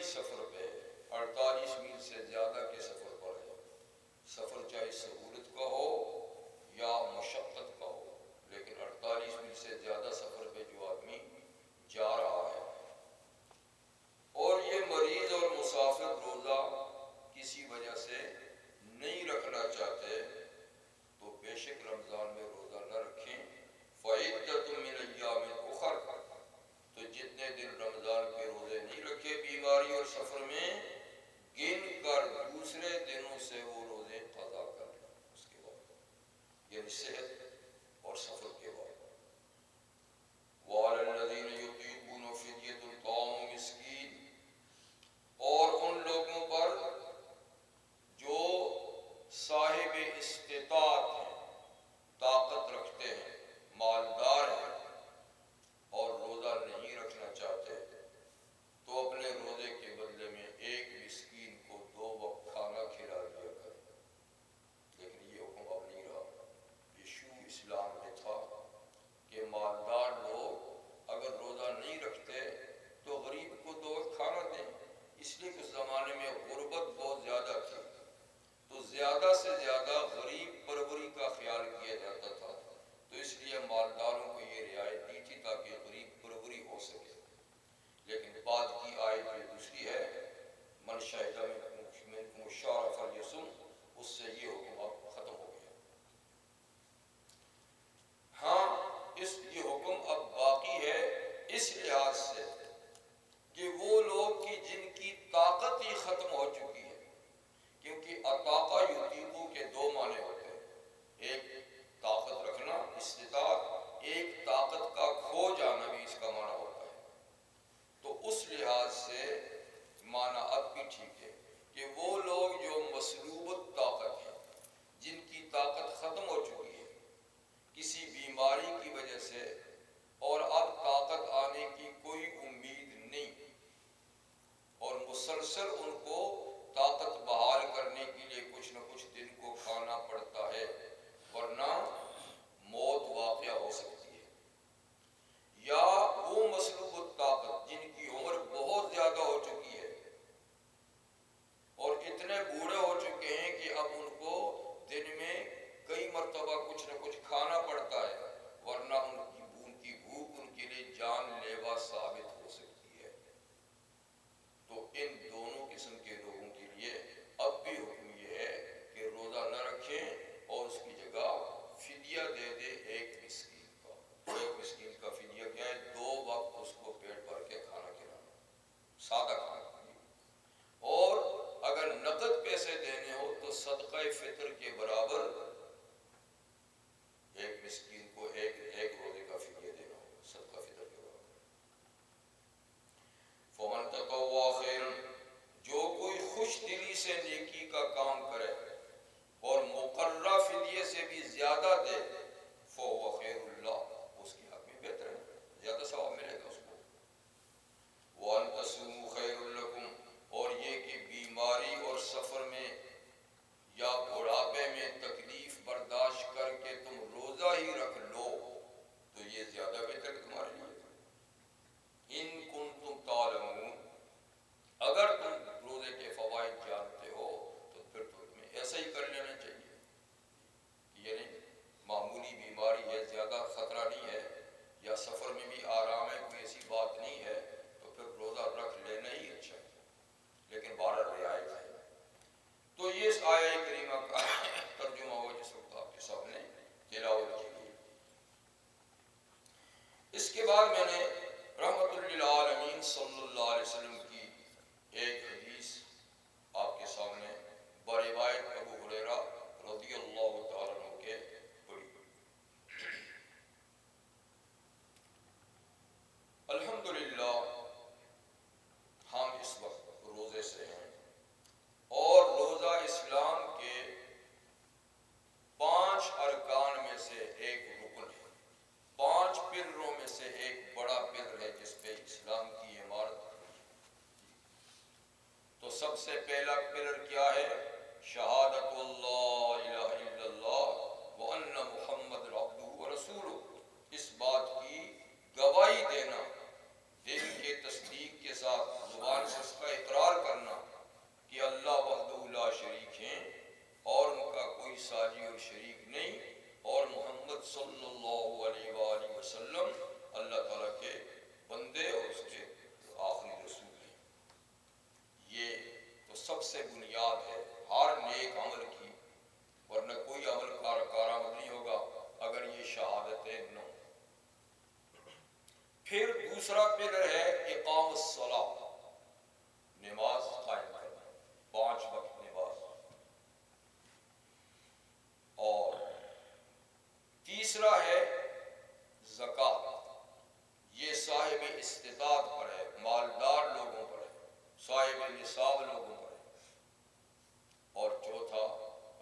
سفر پہ 48 میل سے زیادہ کے سفر پر ہے. سفر چاہے سہولت کا ہو یا مشقت کا ہو، لیکن 48 میل سے زیادہ سفر پہ جو آدمی جا رہا ہے اور یہ مریض اور مسافر روزہ کسی وجہ سے نہیں رکھنا چاہتے تو بے شک رمضان میں روزہ نہ رکھیں. فعدۃ من ایام اخر، تو جتنے دن رمضان کے روزے نہیں رکھے بیماری اور سفر میں، گن کر دوسرے دنوں سے وہ روزے قضا کر لیں اس کے بعد، یعنی صحت اور سفر کے بعد. وعلی الذین یطیقون فدیۃ طعام مسکین، اور ان لوگوں پر جو صاحب استطاعت ہیں، طاقت رکھتے ہیں، مالدار ہیں اور روزہ نہیں رکھنا چاہتے، تو اپنے روزے کے بدلے میں ایک مسکین کو 2 وقت کھانا کھلا دیا کریں. لیکن یہ حکم اب نہیں رہا. یہ شروع اسلام میں تھا کہ مالدار لوگ اگر روزہ نہیں رکھتے تو غریب کو 2 وقت کھانا دیں. اس لیے کہ اس زمانے میں غربت بہت زیادہ تھی، تو زیادہ سے زیادہ غریب پروری کا خیال کیا جاتا تھا، تو اس لیے مالداروں کو یہ رعایت دی تھی تاکہ غریب پروری ہو سکے. لیکن بعد کی آیت جو دوسری ہے، من شہد منکم الشہر فلیصم، اس سے یہ حکم اب ختم ہو گیا. ہاں، یہ حکم اب باقی ہے اس لحاظ سے کہ وہ لوگ کی جن کی طاقت ہی ختم ہو چکی ہے، کیونکہ اطاقہ یطیقو کے 2 معنی ہوتے ہیں، ایک طاقت رکھنا استطاعت، ایک طاقت کا کھو جانا بھی اس کا معنی ہوتا ہے. تو اس لحاظ سے معنی اب بھی ٹھیک ہے کہ وہ لوگ جو مسلوبت طاقت ہے، جن کی طاقت ختم ہو چکی ہے کسی بیماری کی وجہ سے، اور اب طاقت آنے کی کوئی امید نہیں، اور مسلسل ان کو طاقت بحال کرنے کے لیے کچھ نہ کچھ دن کو کھانا پڑتا ہے، ورنہ موت واقع ہو سکتی ہے. یا وہ مسلوب طاقت جن کی عمر بہت زیادہ ہو چکی ہے اور اتنے بوڑھے ہو چکے ہیں کہ اب ان کو دن میں کئی مرتبہ کچھ نہ کچھ کھانا پڑتا ہے، ورنہ دوسرا پلر ہے اقام الصلاۃ، نماز قائم کرنا، 5 وقت نماز. اور تیسرا ہے زکوٰۃ. یہ صاحب استطاعت پر ہے، مالدار لوگوں پر ہے، صاحب نصاب لوگوں پر ہے. اور چوتھا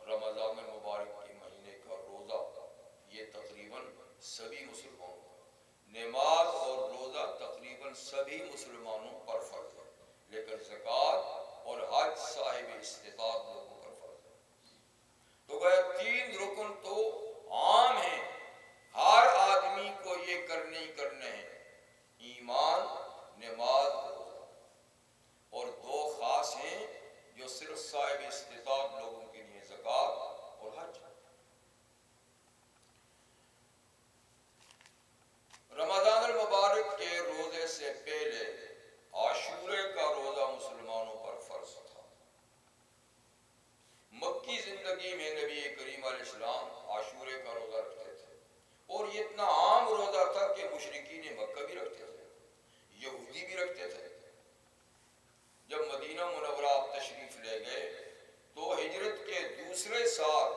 رمضان المبارک کے مہینے کا روزہ، یہ تقریباً سبھی مسلمانوں کا. نماز اور روزہ تقریباً سبھی مسلمانوں پر فرض ہے، لیکن زکوٰۃ اور حج صاحب استطاعت لوگوں پر فرض ہے. تو گویا 3 رکن تو عام ہیں، ہر آدمی کو یہ کرنے ہی کرنے ہیں: ایمان، نماز، روزہ. اور 2 خاص ہیں جو صرف صاحب استطاعت لوگوں کے لیے: زکوٰۃ اور حج. رمضان المبارک کے روزے سے پہلے عاشورے کا روزہ مسلمانوں پر فرض تھا. مکی زندگی میں نبی کریم علیہ السلام عاشورے کا روزہ رکھتے تھے، اور یہ اتنا عام روزہ تھا کہ مشرکین مکہ بھی رکھتے تھے، یہودی بھی رکھتے تھے. جب مدینہ منورہ آپ تشریف لے گئے تو ہجرت کے دوسرے سال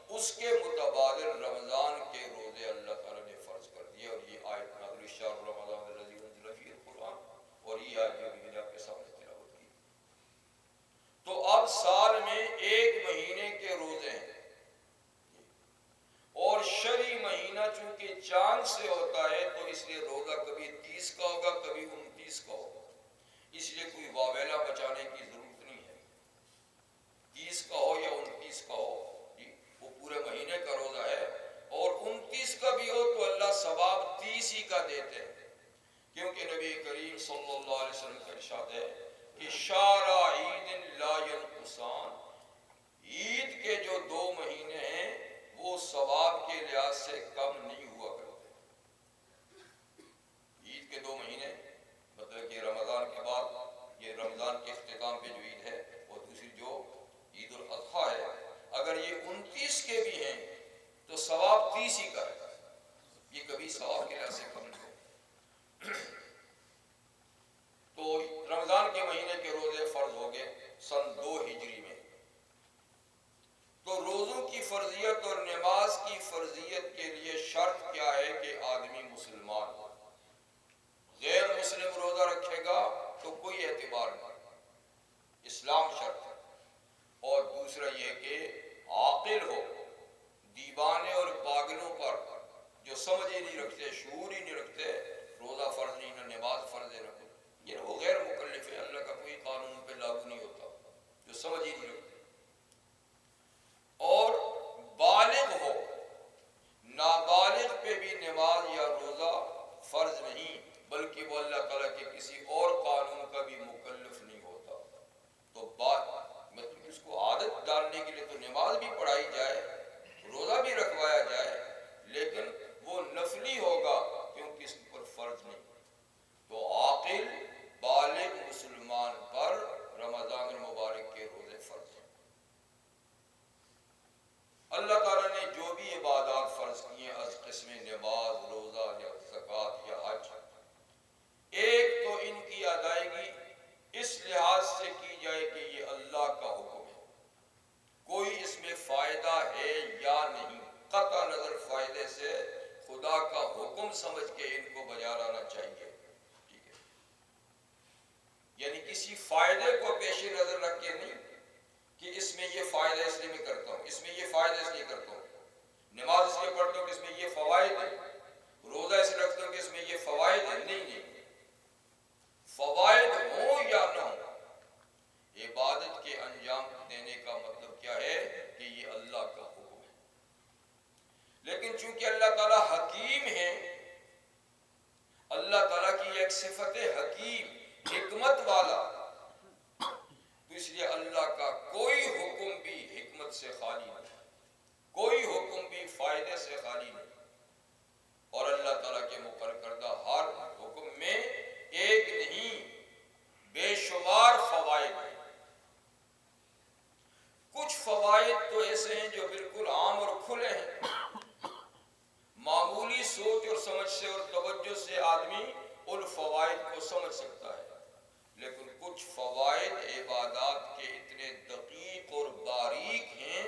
اس کے متبادل رمضان کے روزے اللہ تعالیٰ نے فرض کر دیے. اور یہ آیت نازل شہر رمضان الذی انزل فیہ القرآن، اور یہ آیت جو بھی آپ کے سامنے تلاوت کی. تو اب سال میں 1 مہینے کے روزے ہیں، اور شرعی مہینہ چونکہ چاند سے ہوتا ہے تو اس لیے روزہ کبھی 30 کا ہوگا، کبھی 29 کا ہوگا. اس لیے کوئی واویلا بچانے کی ضرورت نہیں ہے. 30 کا ہو یا 29 کا ہو، وہ پورے مہینے کا روزہ ہے. اور 29 کا بھی ہو تو اللہ ثواب 30 ہی کا دیتے ہیں، کیونکہ نبی کریم صلی اللہ علیہ وسلم کا ارشاد ہے کہ شہر عید لا ینقصان، عید کے جو 2 مہینے ہیں وہ ثواب کے لحاظ سے کم نہیں ہوا کرتے. عید کے 2 مہینے مطلب کہ رمضان کے بعد، یہ رمضان کے اختتام پہ جو عید ہے، اور دوسری جو عید الاضحیٰ ہے، اگر یہ 29 کے بھی ہیں تو ثواب 30 ہی کا ہے. یہ کبھی ثواب کے لحاظ سے کم نہیں ہے. تو رمضان کے مہینے کے روزے فرض ہو گئے سن 2 ہجری میں. تو روزوں کی فرضیت اور نماز کی فرضیت کے لیے شرط کیا ہے کہ آدمی مسلمان ہو. غیر مسلم روزہ رکھے گا تو کوئی اعتبار نہیں، اسلام شرط ہے. اور دوسرا یہ کہ عاقل ہو. دیوانے اور پاگلوں پر جو سمجھ ہی نہیں رکھتے، شعور ہی نہیں رکھتے، روزہ فرض نہیں، نہ نماز فرض ہے، نہ کوئی، یہ وہ غیر مکلف ہے، اللہ کا کوئی قانون ان پہ لاگو نہیں ہوتا، جو سمجھ ہی نہیں رکھتے. اور بالغ ہو. نابالغ پہ بھی نماز یا روزہ فرض نہیں، بلکہ وہ اللہ تعالیٰ کے کسی اور قانون کا بھی مکلف نہیں ہوتا. تو مطلب اس کو عادت ڈالنے کے لیے تو نماز بھی پڑھائی جائے، روزہ بھی رکھوایا جائے، لیکن وہ نفلی ہوگا کیونکہ اس پر فرض نہیں. تو عاقل بالغ مسلمان پر رمضان المبارک کے روزے فرض ہیں. اللہ تعالیٰ نے جو بھی عبادات فرض کی ہیں از قسم نماز، روزہ یا زکوٰۃ یا حج، ایک تو ان کی ادائیگی اس لحاظ سے کی جائے کہ یہ اللہ کا حکم ہے، کوئی اس میں فائدہ ہے یا نہیں، قطع نظر فائدے سے خدا کا حکم سمجھ کے ان کو بجا لانا چاہیے. ٹھیک ہے، یعنی کسی فائدے کو پیش نظر رکھ کے نہیں کہ اس میں یہ فائدہ اس لیے میں کرتا ہوں، اس میں یہ فائدہ اس لیے کرتا ہوں، نماز اس لیے پڑھتا ہوں کہ اس میں یہ فوائد ہیں، روزہ اس لیے رکھتا ہوں کہ اس میں یہ فوائد ہیں. نہیں، فوائد ہوں یا نہ ہوں، عبادت کے انجام دینے کا مطلب کیا ہے کہ یہ اللہ کا حکم ہے. لیکن چونکہ اللہ تعالیٰ حکیم ہے، اللہ تعالیٰ کی ایک صفت حکیم، حکمت والا، تو اس لیے اللہ کا کوئی حکم بھی حکمت سے خالی نہیں، کوئی حکم بھی فائدے سے خالی نہیں. اور اللہ تعالیٰ کے مقرر کردہ ہر حکم میں ایک نہیں بے شمار فوائد ہیں. کچھ فوائد تو ایسے ہیں جو بالکل عام اور کھلے ہیں، معمولی سوچ اور سمجھ سے اور توجہ سے آدمی ان فوائد کو سمجھ سکتا ہے، لیکن کچھ فوائد عبادات کے اتنے دقیق اور باریک ہیں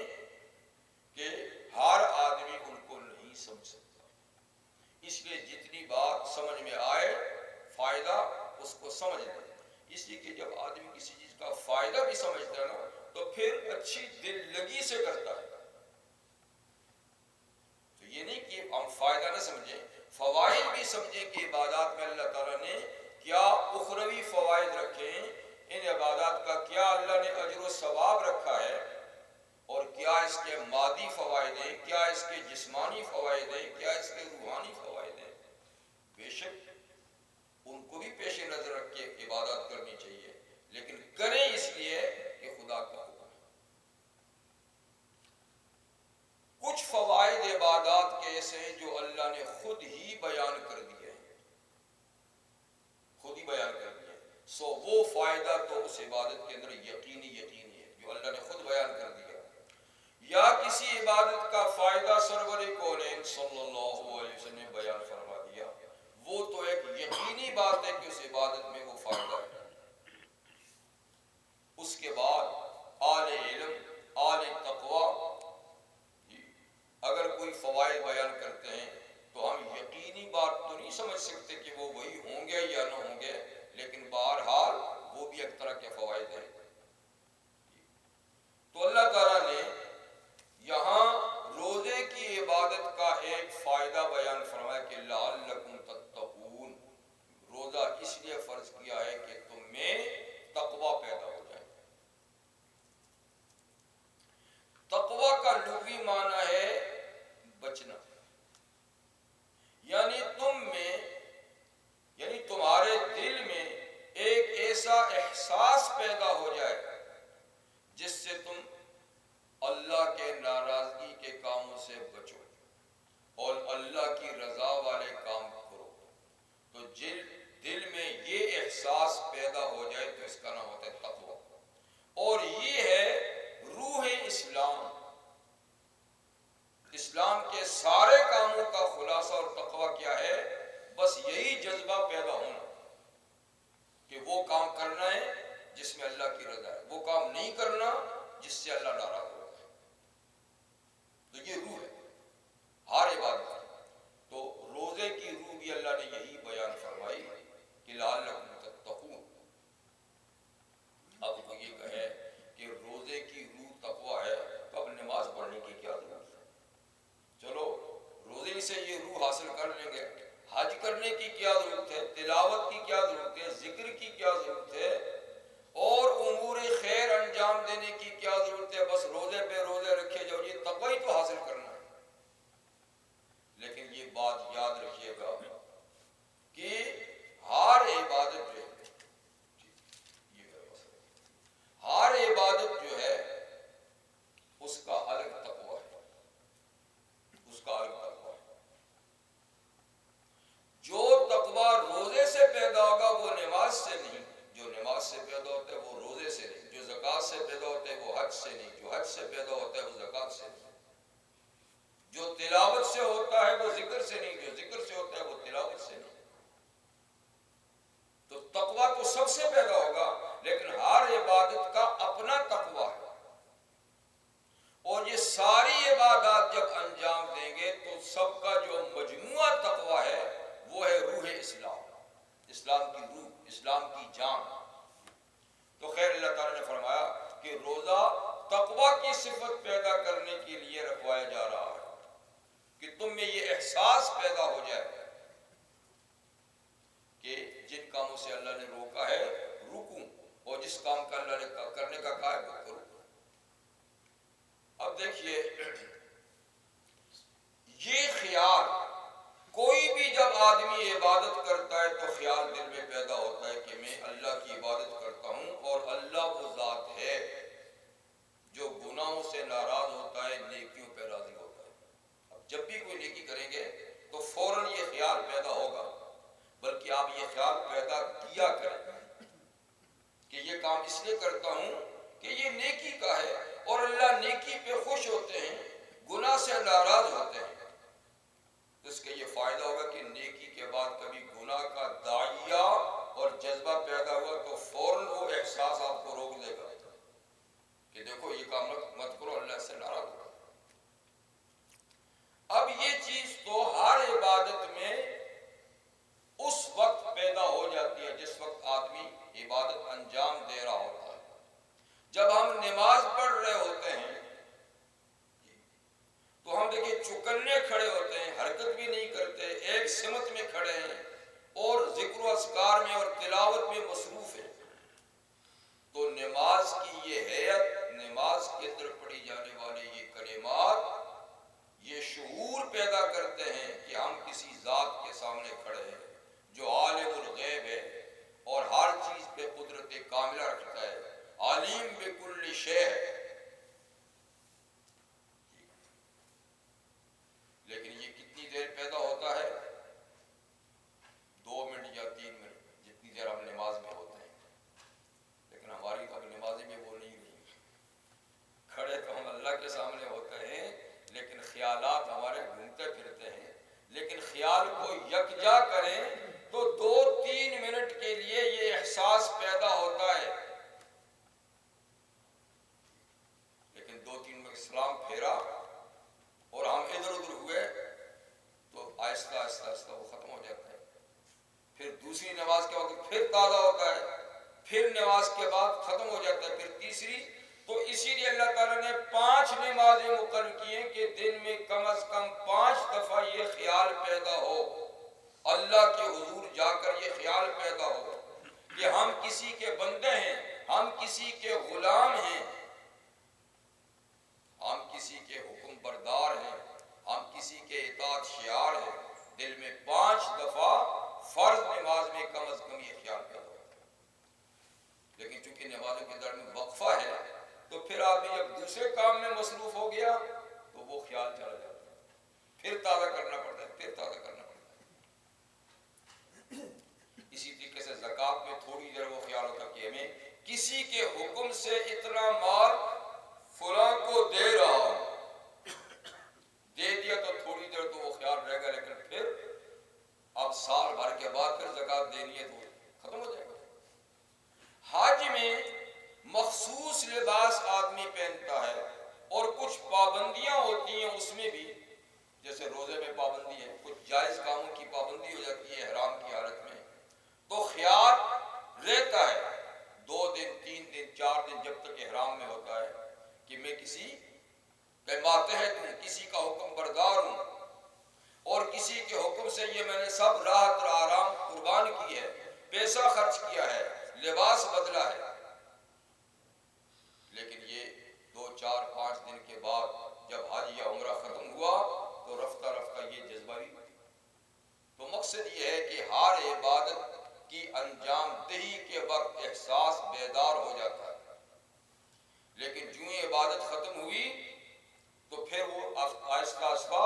کہ ہر آدمی ان کو نہیں سمجھ سکتا۔ اس لیے جتنی بات سمجھ میں آئے فائدہ اس کو سمجھ لیں۔ اس لیے کہ جب آدمی کسی چیز کا فائدہ بھی سمجھتا ہے نا تو پھر اچھی دل لگی سے کرتا ہے۔ تو یہ نہیں کہ ہم فائدہ نہ سمجھیں، فوائد بھی سمجھیں کہ عبادات میں اللہ تعالیٰ نے کیا اخروی فوائد رکھے ہیں، ان عبادات کا کیا اللہ نے اجر و ثواب رکھا ہے، اور کیا اس کے مادی فوائد ہیں، کیا اس کے جسمانی فوائد ہیں، کیا اس کے روحانی فوائد ہیں۔ بے شک ان کو بھی پیش نظر رکھ کے عبادت کرنی چاہیے، لیکن کریں اس لیے کہ خدا کا حکم ہے۔ کچھ فوائد عبادات کے ایسے ہیں جو اللہ نے خود ہی بیان کر دیے ہیں، خود ہی بیان کر دیے، سو وہ فائدہ تو اس عبادت کے اندر یقینی ہے جو اللہ نے خود بیان کر دیا۔ یا کسی عبادت کا فائدہ سرور کونین صلی اللہ علیہ وسلم نے بیان فرما دیا، وہ تو ایک یقینی بات ہے کہ اس عبادت میں وہ فائدہ ہے۔ اس کے بعد اہل علم، اہل تقویٰ اگر کوئی فوائد بیان کرتے ہیں تو ہم یقینی بات تو نہیں سمجھ سکتے کہ وہ وہی ہوں گے یا نہ ہوں گے، لیکن بہرحال وہ بھی ایک طرح کے فوائد ہیں۔ تو اللہ تعالیٰ نے یہاں روزے کی عبادت کا ایک فائدہ بیان فرمایا کہ لعلکم تتقون، روزہ اس لیے فرض کیا ہے کہ تم میں تقویٰ پیدا ہو جائے۔ تقویٰ کا لغوی معنی ہے بچنا، یعنی تمہارے دل میں ایک ایسا احساس پیدا ہو جائے جس سے تم اللہ کے ناراضگی کے کاموں سے بچو اور اللہ کی رضا والے کام کرو۔ تو دل میں یہ احساس پیدا ہو جائے تو اس کا نام ہوتا ہے تقویٰ، اور یہ ہے روح اسلام۔ اسلام کے سارے کاموں کا خلاصہ اور تقویٰ کیا ہے؟ بس یہی جذبہ پیدا ہونا کہ وہ کام کرنا ہے جس میں اللہ کی رضا ہے، وہ کام نہیں کرنا جس سے اللہ ناراض ہو۔ تو یہ روح ہے ہر عبادت کی۔ تو روزے کی روح بھی اللہ نے یہی بیان فرمائی کہ لعلکم تتقون۔ اب تو یہ کہے کہ روزے کی روح تقویٰ ہے تو اب نماز پڑھنے کی کیا ضرورت ہے؟ چلو روزے سے یہ روح حاصل کر لیں گے، حج کرنے کی کیا ضرورت ہے، تلاوت کی کیا ضرورت ہے، ذکر کی کیا ضرورت ہے، اور امور خیر انجام دینے کی کیا ضرورت ہے؟ بس روزے پہ روزے رکھے جاؤ، یہ تقوی تو حاصل کرنا ہے۔ لیکن یہ بات یاد رکھیے گا کہ ہر عبادت جو ہے، ہر عبادت جو ہے اس کا الگ تقوی ہے، اس کا الگ تقوی ہے۔ جو تقوی روزے سے پیدا ہوگا وہ نماز سے نہیں، جو نماز سے پیدا ہوتا ہے وہ روزے سے نہیں، جو زکوٰۃ سے پیدا ہوتا ہے وہ حج سے نہیں، جو حج سے پیدا ہوتا ہے وہ زکوٰۃ سے نہیں، جو تلاوت سے ہوتا ہے وہ ذکر سے نہیں، جو ذکر سے ہوتا ہے وہ تلاوت سے نہیں۔ تو تقویٰ تو سب سے پیدا ہوگا، لیکن ہر عبادت کا اپنا تقویٰ ہے، اور یہ ساری عبادات جب انجام دیں گے تو سب کا جو مجموعہ تقویٰ ہے وہ ہے روح اسلام، اسلام کی روح، اسلام کی جان۔ تو خیر اللہ تعالیٰ نے فرمایا کہ روزہ تقویٰ کی صفت پیدا کرنے کے لیے رکھوایا جا رہا ہے کہ تم میں یہ احساس پیدا ہو جائے کہ جن کاموں سے اللہ نے روکا ہے رکوں، اور جس کام کا اللہ نے کرنے کا کہا ہے وہ کرو۔ اب دیکھیے یہ خیال، کوئی بھی جب آدمی عبادت کرتا ہے تو خیال دل میں پیدا ہوتا ہے کہ میں اللہ کی عبادت کرتا ہوں، اور اللہ وہ ذات ہے جو گناہوں سے ناراض ہوتا ہے، نیکیوں پہ راضی ہوتا ہے۔ اب جب بھی کوئی نیکی کریں گے تو فوراً یہ خیال پیدا ہوگا، بلکہ آپ یہ خیال پیدا کیا کریں کہ یہ کام اس لیے کرتا ہوں کہ یہ نیکی کا ہے، اور اللہ نیکی پہ خوش ہوتے ہیں، گناہ سے ناراض ہوتے ہیں۔ تو اس کا یہ فائدہ ہوگا کہ نیکی کے بعد کبھی گناہ کا داعی دوسری نماز کے وقت پھر تازہ ہوتا ہے، پھر نماز کے بعد ختم ہو جاتا ہے، پھر تیسری. تو اسی لیے اللہ تعالیٰ نے 5 نمازیں مقرر کی ہیں کہ دن میں کم از کم 5 دفعہ یہ خیال پیدا ہو، اللہ کے حضور جا کر یہ خیال پیدا ہو کہ ہم کسی کے بندے ہیں، ہم کسی کے غلام ہیں، ہم کسی کے حکم بردار ہیں، ہم کسی کے اطاعت شعار ہیں. دل میں 5 دفعہ فرض نماز میں کم از کم یہ خیال پیدا ہوتا ہے. لیکن چونکہ نمازوں کے درمیان وقفہ ہے تو پھر آدمی جب دوسرے کام میں مصروف ہو گیا تو وہ خیال چلا جاتا ہے، پھر تازہ کرنا پڑتا ہے، پھر تازہ کرنا پڑتا ہے. اسی طریقے سے زکوٰۃ میں تھوڑی دیر وہ خیال ہوتا کہ ہمیں کسی کے حکم سے اتنا مال فلاں کو دے رہا ہوں، دے دیا تو تھوڑی دیر تو وہ خیال رہے گا، لیکن پھر اب سال بھر کے بعد پھر زکوٰۃ دینی ہے تو ختم ہو جائے گا. حج میں مخصوص لباس آدمی پہنتا ہے اور کچھ پابندیاں ہوتی ہیں اس میں بھی، جیسے روزے میں پابندی ہے، کچھ جائز کاموں کی پابندی ہو جاتی ہے احرام کی حالت میں، تو خیال رہتا ہے 2 دن 3 دن 4 دن جب تک احرام میں ہوتا ہے کہ میں کسی کے ماتحت ہوں، کسی کا حکم بردار ہوں، اور کسی کے حکم سے یہ میں نے سب راحت اور آرام قربان کی ہے، پیسہ خرچ کیا ہے، لباس بدلا ہے. لیکن یہ 2 4 5 دن کے بعد جب حج یا عمرہ ختم ہوا تو رفتہ رفتہ یہ جذبہ بھی. تو مقصد یہ ہے کہ ہر عبادت کی انجام دہی کے وقت احساس بیدار ہو جاتا ہے، لیکن جو ہی عبادت ختم ہوئی تو پھر وہ آہستہ آہستہ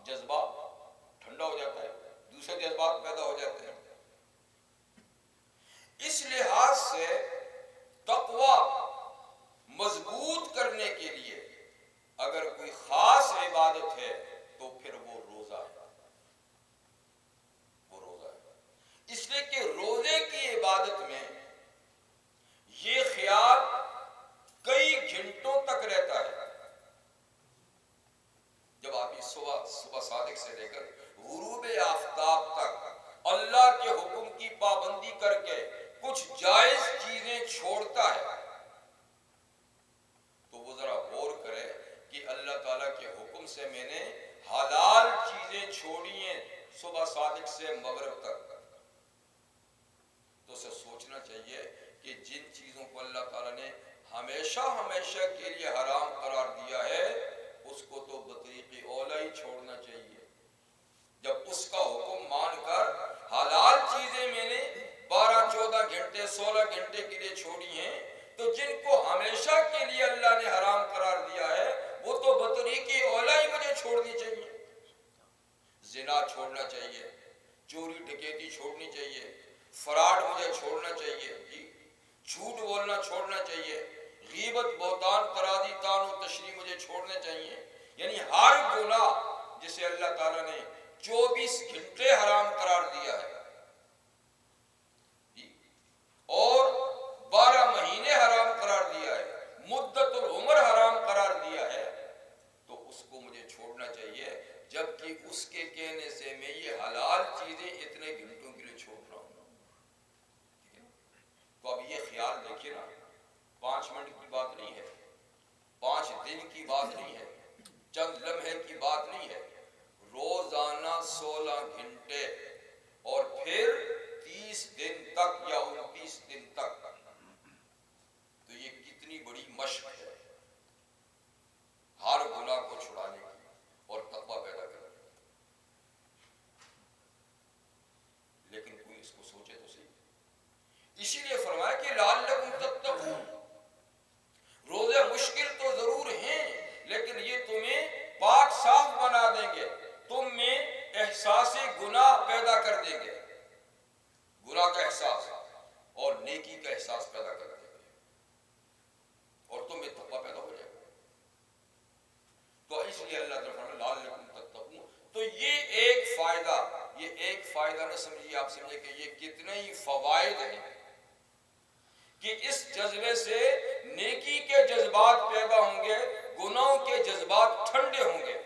جذبہ ٹھنڈا ہو جاتا ہے، دوسرے جذبات پیدا ہو جاتے ہیں. اس لحاظ سے تقویٰ مضبوط کرنے کے لیے اگر کوئی خاص عبادت ہے تو پھر وہ روزہ ہے، وہ روزہ ہے. اس لیے کہ روزے کی عبادت میں یہ خیال کئی گھنٹوں تک رہتا ہے. جب آپ صبح صادق سے لے کر غروب آفتاب تک اللہ کے حکم کی پابندی کر کے کچھ جائز چیزیں چھوڑتا ہے تو وہ ذرا غور کرے کہ اللہ تعالیٰ کے حکم سے میں نے حلال چیزیں چھوڑی ہیں صبح صادق سے مغرب تک، تو اسے سوچنا چاہیے کہ جن چیزوں کو اللہ تعالیٰ نے ہمیشہ ہمیشہ کے لیے حرام قرار دیا ہے اس کو تو بطریق اولا ہی چھوڑنا چاہیے. جب اس کا حکم مان کر حلال چیزیں میں نے 12 14 گھنٹے 16 گھنٹے کے لیے چھوڑی ہیں تو جن کو ہمیشہ کے لیے اللہ نے حرام قرار دیا ہے وہ تو بطریق اولا ہی مجھے چھوڑنی چاہیے. زنا چھوڑنا چاہیے، چوری ڈکیتی چھوڑنی چاہیے، فراڈ مجھے چھوڑنا چاہیے، جھوٹ بولنا چھوڑنا چاہیے، غیبت بہتان تراضی طعن و تشریح مجھے چھوڑنے چاہیے. یعنی ہر گناہ جسے اللہ تعالیٰ نے 24 گھنٹے حرام قرار دیا ہے اور 12 مہینے حرام قرار دیا ہے، مدت العمر حرام قرار دیا ہے، تو اس کو مجھے چھوڑنا چاہیے. جبکہ اس کے کہنے سے میں یہ حلال چیزیں اتنے گھنٹوں کے لیے چھوڑ رہا ہوں. تو اب یہ خیال دیکھیے نا، 5 منٹ کی بات نہیں ہے، 5 دن کی بات نہیں ہے، چند لمحے کی بات نہیں ہے، روزانہ 16 گھنٹے اور پھر 30 دن تک یا 29 دن تک. تو یہ کتنی بڑی مشق ہے ہر گناہ کو چھڑانے کی اور تقویٰ پیدا کرنے کی. لیکن کوئی اس کو سوچے تو صحیح. اسی لیے فرمایا کہ لعلکم تتقون، روزے مشکل تو ضرور ہیں لیکن یہ تمہیں پاک صاف بنا دیں گے، تم میں احساس گناہ پیدا کر دیں گے، گناہ کا احساس اور نیکی کا احساس پیدا کر دیں گے اور تم میں تقویٰ پیدا ہو جائے گا. تو اس لیے اللہ تعالیٰ نے لعلکم تتقون. تو یہ ایک فائدہ نہ سمجھیے، آپ سمجھے کہ یہ کتنے ہی فوائد ہیں کہ اس جذبے سے نیکی کے جذبات پیدا ہوں گے، گناہوں کے جذبات ٹھنڈے ہوں گے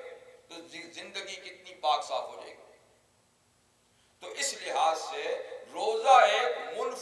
تو زندگی کتنی پاک صاف ہو جائے گی. تو اس لحاظ سے روزہ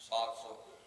700,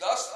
10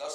10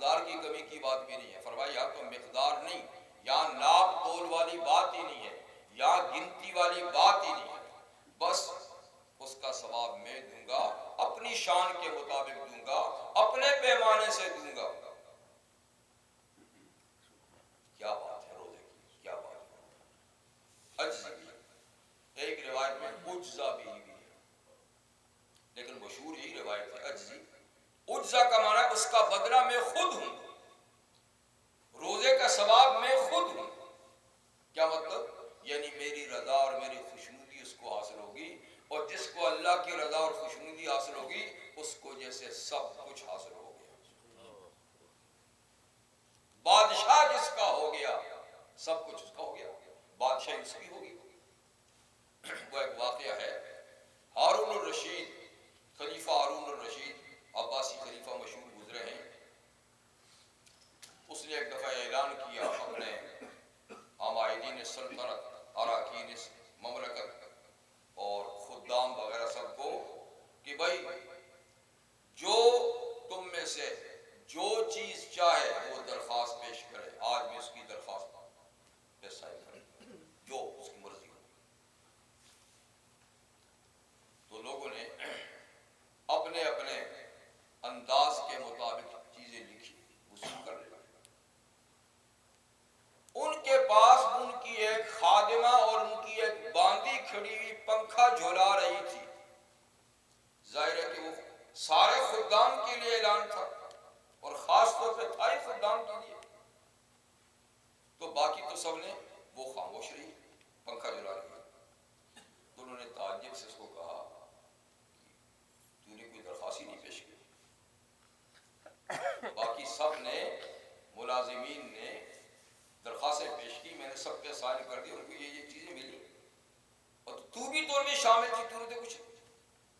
مقدار کی کمی کی بات بھی نہیں ہے. فرمایا یہاں تو مقدار نہیں، یہاں ناپ تول والی بات ہی نہیں ہے، یہاں گنتی والی بات ہی نہیں ہے. بس اس کا ثواب میں دوں گا، اپنی شان کے مطابق دوں گا، اپنے پیمانے سے دوں گا. کیا بات ہے روزے کی، کیا بات ہے. عجزی بھی، ایک روایت میں عجزہ بھی ہے، لیکن مشہور یہی روایت ہے عجزی. عجزہ کا معنی اس کا بدلہ میں خود ہوں، روزے کا ثواب میں خود ہوں. کیا مطلب؟ یعنی میری رضا اور میری خوشنودی اس کو حاصل ہوگی، اور جس کو اللہ کی رضا اور خوشنودی حاصل ہوگی اس کو جیسے سب کچھ حاصل ہو گیا. بادشاہ جس کا ہو گیا سب کچھ اس کا ہو گیا، بادشاہی اس کی ہوگی. وہ ایک واقعہ ہے، ہارون الرشید، خلیفہ ہارون الرشید عباسی خلیفہ مشہور گزرے ہیں. اس نے ایک دفعہ اعلان کیا اپنے عمائدین سلطنت، اراکین مملکت اور خدام وغیرہ سب کو کہ بھائی جو تم میں سے جو چیز چاہے وہ درخواست پیش کرے، آج میں اس کی درخواست پیش کرے، جو اس کی مرضی ہو. تو لوگوں نے اپنے اپنے انداز کے مطابق چیزیں لکھی، وصول کر لیا. ان کے پاس ان کی ایک خادمہ اور ان کی ایک باندی کھڑی ہوئی پنکھا جھولا رہی تھی. ظاہر ہے کہ وہ سارے خدام کے لیے اعلان تھا اور خاص طور پہ تھا ہی خدام کے لیے. تو باقی تو سب نے وہ خاموش رہی، پنکھا جھولا رہی. تو انہوں نے تعجب سے اس کو کہا تو نے کوئی درخواست ہی نہیں پیش کی. باقی سب نے، ملازمین نے درخواستیں پیش کی، میں نے سب پہ سائن کر دی، ان کو یہ چیزیں ملی اور تو بھی تو ان میں شامل تھی، تو نے کچھ.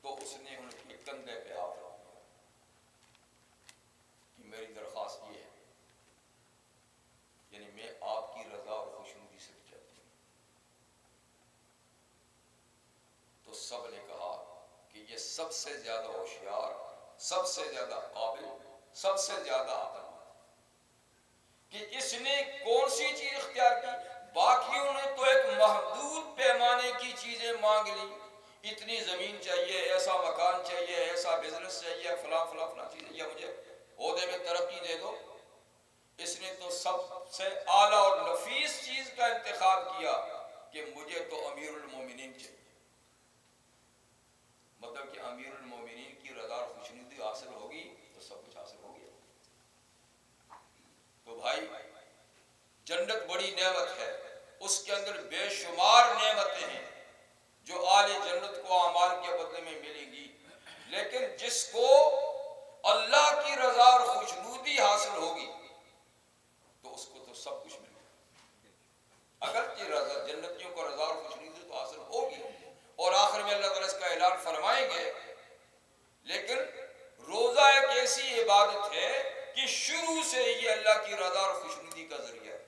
تو اس نے ان کے کندھے پہ ہاتھ رکھا کہ میری درخواست یہ ہے، یعنی میں آپ کی رضا اور خوشنودی سے چاہتی ہوں. تو سب نے کہا کہ یہ سب سے زیادہ ہوشیار، سب سے زیادہ قابل، سب سے زیادہ عقل کہ اس نے کون سی چیز اختیار کی. باقیوں نے تو ایک محدود پیمانے کی چیزیں مانگ لی، اتنی زمین چاہیے، ایسا مکان چاہیے، ایسا بزنس چاہیے، فلاں فلاں فلاں چیزیں، یا مجھے عہدے میں ترقی دے دو. اس نے تو سب سے اعلیٰ اور نفیس چیز کا انتخاب کیا کہ مجھے تو امیر المومنین چاہیے. مطلب کہ امیر المومنین کی رضا اور خوشنودی حاصل ہوگی تو سب کچھ حاصل ہو گیا. تو بھائی جنت بڑی نعمت ہے، اس کے اندر بے شمار نعمتیں ہیں جو اہل جنت کو اعمال کے بدلے میں ملیں گی. لیکن جس کو اللہ کی رضا اور خوشنودی حاصل ہوگی تو اس کو تو سب کچھ ملے گا. اگرچہ رضا جنتیوں کو رضا اور خوشنودی تو حاصل ہوگی اور آخر میں اللہ تعالیٰ اس کا اعلان فرمائیں گے، لیکن روزہ ایک ایسی عبادت ہے کہ شروع سے یہ اللہ کی رضا اور خوشنودی کا ذریعہ ہے.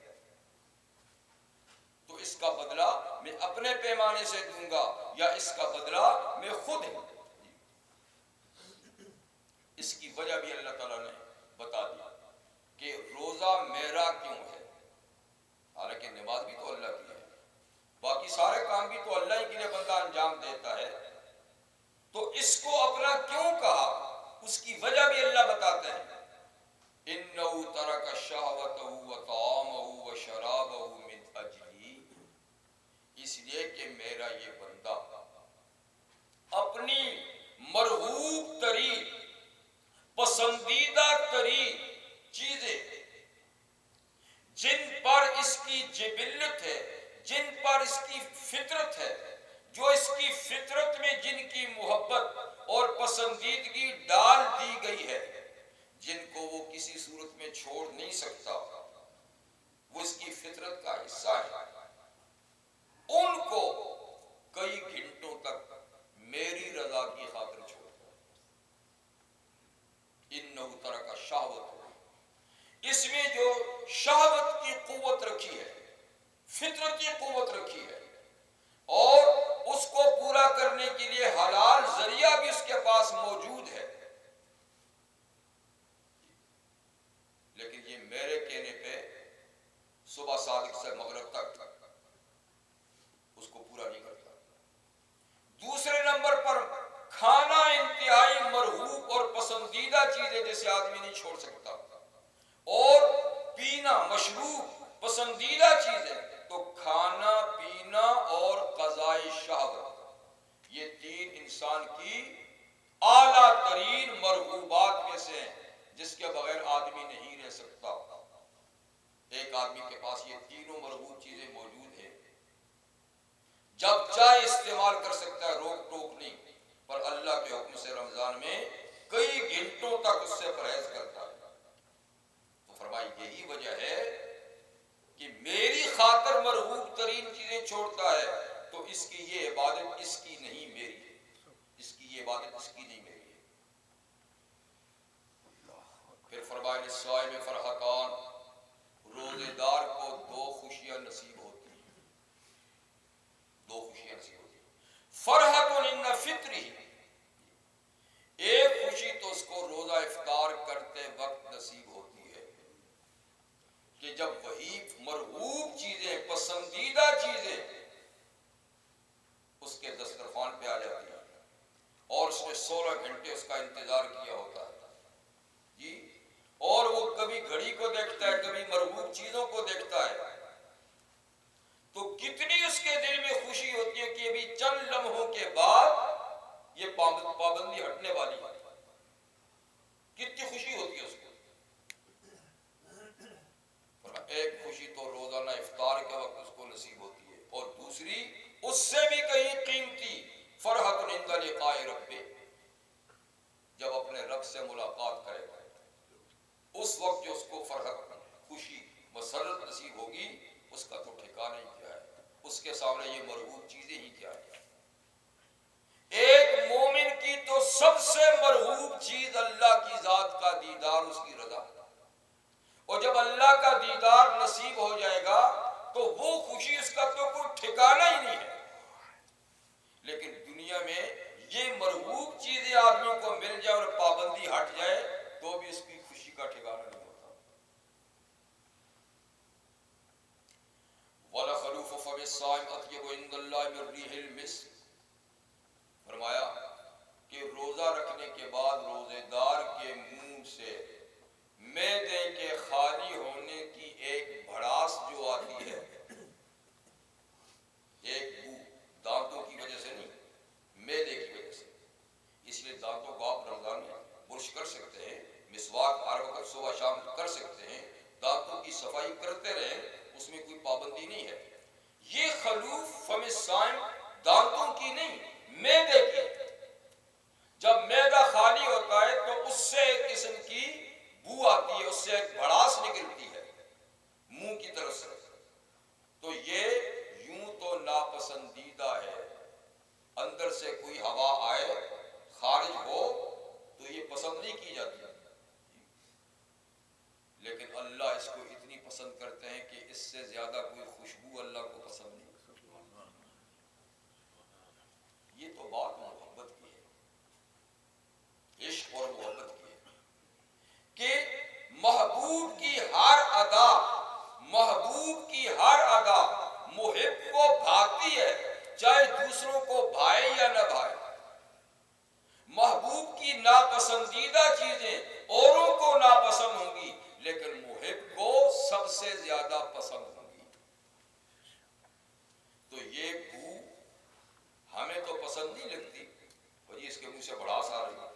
تو اس کا بدلہ میں اپنے پیمانے سے دوں گا یا اس کا بدلہ میں خود ہوں. اس کی وجہ بھی اللہ تعالیٰ نے بتا دی کہ روزہ میرا کیوں ہے. حالانکہ نماز بھی تو اللہ کی ہے، باقی سارے کام بھی تو اللہ ہی کے لیے بندہ انجام دیتا ہے. تو اس کو اپنا کیوں کہا، اس کی وجہ بھی اللہ بتاتے ہیں. اِنَّهُ تَرَكَ شَهْوَتَهُ وَطَعَامَهُ وَشَرَابَهُ مِنْ أَجْلِي، اس لیے کہ میرا یہ بندہ اپنی مرغوب ترین، پسندیدہ ترین چیزیں جن پر اس کی جبلت ہے، جن پر اس کی فطرت ہے، جو اس کی فطرت میں جن کی محبت اور پسندیدگی ڈال دی گئی ہے، جن کو وہ کسی صورت میں چھوڑ نہیں سکتا، وہ اس کی فطرت کا حصہ ہے، ان کو کئی گھنٹوں تک میری رضا کی خاطر چھوڑتا ہے. اِنَّهُ تَرَكَ شَهْوَتَهُ، اس میں جو شہوت کی قوت رکھی ہے، فطرتی قوت رکھی ہے، اور اس کو پورا کرنے کے لیے حلال ذریعہ بھی اس کے پاس موجود ہے، چھوڑ سکتا. اور پینا مشروب پسندیدہ چیزیں تو کھانا پینا اور قضاء شہوت، یہ تین انسان کی اعلیٰ ترین مرغوبات میں سے ہیں جس کے بغیر آدمی نہیں رہ سکتا. ایک آدمی کے پاس یہ تینوں مرغوب چیزیں موجود ہیں، جب چاہے استعمال کر سکتا ہے، روک ٹوک نہیں، پر اللہ کے حکم سے رمضان میں کئی گھنٹوں تک اس سے پرہیز کرتا ہے. تو فرمائی یہی وجہ ہے کہ میری خاطر مرغوب ترین چیزیں چھوڑتا ہے تو اس کی یہ عبادت اس کی نہیں میری ہے، اس کی یہ عبادت اس کی نہیں میری ہے. پھر فرمایا للصائم فرحتان، روزے دار کو دو خوشیاں نصیب ہوتی ہیں، دو خوشیاں نصیب ہوتی ہیں. فرحت عند فطرہ، ایک خوشی تو اس کو روزہ افطار کرتے وقت نصیب ہوتی ہے کہ جب وہی مرغوب چیزیں پسندیدہ چیزیں اس کے دسترخوان پہ آ جاتی ہیں اور اس نے 16 گھنٹے اس کا انتظار کیا ہوتا ہے جی، اور وہ کبھی گھڑی کو دیکھتا ہے کبھی مرغوب چیزوں کو دیکھتا ہے، تو کتنی اس کے دل میں خوشی ہوتی ہے کہ ابھی چند لمحوں کے بعد یہ پابندی ہٹنے والی ہے، کتنی خوشی ہوتی ہے اس کو. ایک خوشی تو روزانہ افطار کے وقت اس کو نصیب ہوتی ہے، اور دوسری اس سے بھی کہیں قیمتی فرحت عند لقاء ربہ، جب اپنے رب سے ملاقات کرے گا اس وقت جو اس کو فرحت خوشی مسرت نصیب ہوگی اس کا تو ٹھکانہ ہی کیا ہے، اس کے سامنے یہ مرغوب چیزیں ہی کیا ہے. ایک مومن کی تو سب سے مرغوب چیز اللہ کی ذات کا دیدار، اس کی رضا، اور جب اللہ کا دیدار نصیب ہو جائے گا تو وہ خوشی اس کا تو کوئی ٹھکانہ ہی نہیں ہے. لیکن دنیا میں یہ مرغوب چیزیں آدمی کو مل جائے اور پابندی ہٹ جائے تو بھی اس کی خوشی کا ٹھکانہ نہیں ہوتا. وَلَخَلُوفُ فَمِ الصَّائِمِ أَطْيَبُ عِندَ اللَّهِ مِن رِّيحِ الْمِسْكِ، فرمایا کہ روزہ رکھنے کے بعد روزے دار کے منہ سے معدے کے خالی ہونے کی ایک بھڑاس جو آتی ہے، ایک بو، دانتوں کی وجہ سے نہیں، معدے کی وجہ سے. اس لیے دانتوں کو آپ رمضان میں برش کر سکتے ہیں، مسواک ہر وقت صبح شام کر سکتے ہیں، دانتوں کی صفائی کرتے رہیں، اس میں کوئی پابندی نہیں ہے. یہ خلوف فم الصائم دانتوں کی نہیں، معدے کی. جب معدہ خالی ہوتا ہے تو اس سے ایک قسم کی بو آتی ہے، اس سے ایک بھڑاس نکلتی ہے منہ کی طرف سے. تو یہ یوں تو ناپسندیدہ ہے، اندر سے کوئی ہوا آئے خارج ہو تو یہ پسند نہیں کی جاتی، لیکن اللہ اس کو اتنی پسند کرتے ہیں کہ اس سے زیادہ کوئی خوشبو اللہ کو پسند نہیں. یہ تو بات محبت کی ہے، عشق اور محبت کی ہے کہ محبوب کی ہر ادا، محبوب کی ہر ادا محب کو بھاتی ہے، چاہے دوسروں کو بھائے یا نہ بھائے. محبوب کی ناپسندیدہ چیزیں اوروں کو ناپسند ہوں گی لیکن محب کو سب سے زیادہ پسند ہوں گی. تو یہ بو ہمیں تو پسند نہیں لگتی، اور اس کے منہ سے بھڑاس آ رہی ہے،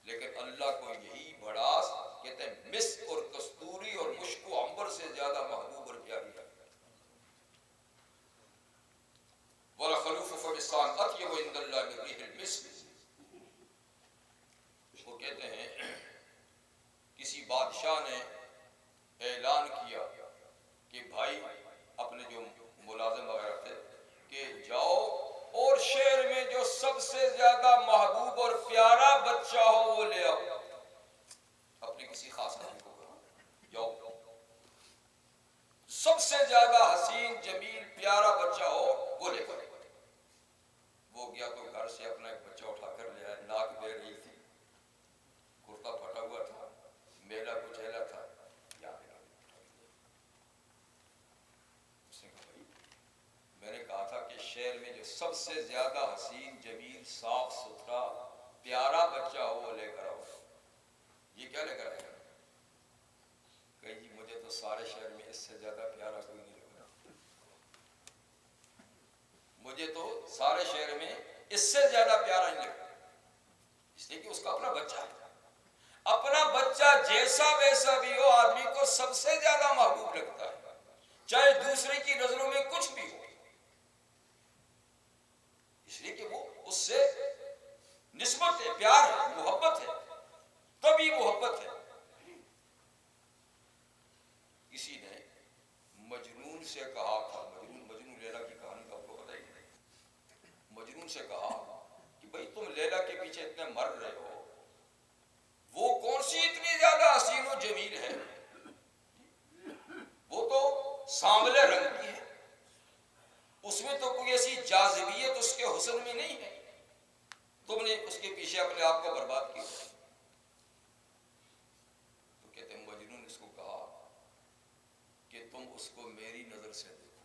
لیکن اللہ کو یہی بھڑاس کہتے ہیں مسک اور کستوری اور مشک و عنبر سے زیادہ محبوب اور پیاری ہے. وَلَخَلُوفُ فَمِ الصَّائِمِ أَطْيَبُ عِندَ اللَّهِ مِن رِّيحِ الْمِسْكِ. اس کو کہتے ہیں کسی بادشاہ نے اعلان کیا کہ بھائی اپنے جو ملازم وغیرہ تھے کہ جاؤ اور شہر میں جو سب سے زیادہ محبوب اور پیارا بچہ ہو وہ لے آؤ. اپنے کسی خاص آدمی کو کہا جاؤ سب سے زیادہ حسین جمیل پیارا بچہ ہو وہ لے کر. وہ گیا تو گھر سے اپنا ایک بچہ اٹھا کر لے آیا، ناک بہ رہی تھی، کرتا پھٹا ہوا تھا، میلا کچیلا تھا. میں نے کہا تھا کہ شہر میں جو سب سے زیادہ حسین جمیل صاف ستھرا پیارا بچہ ہو وہ لے کر آؤ. یہ کیا لے کر آئے گا؟ مجھے تو سارے شہر میں اس سے زیادہ پیارا نہیں لگتا، اس لیے کہ اس کا اپنا بچہ ہے. اپنا بچہ جیسا ویسا بھی ہو آدمی کو سب سے زیادہ محبوب لگتا ہے، چاہے دوسرے کی نظروں میں کچھ بھی ہو، اس لیے کہ وہ اس سے نسبت ہے، پیار ہے، محبت ہے، تبھی محبت ہے. کسی نے مجنون سے کہا تھا، مجنون لیلا کی کہانی تو آپ کو پتہ ہی ہے، مجنون سے کہا کہ بھئی تم لیلا کے پیچھے اتنے مر رہے ہو، وہ کون سی اتنی زیادہ حسین و جمیل ہے، وہ تو سانولے رنگ کی ہے، اس میں تو کوئی ایسی جاذبیت اس کے حسن میں نہیں ہے، تم نے اس کے پیچھے اپنے آپ کو برباد کیا. تو کہتے ہیں مجنون نے اس کو کہا کہ تم اس کو میری نظر سے دیکھو،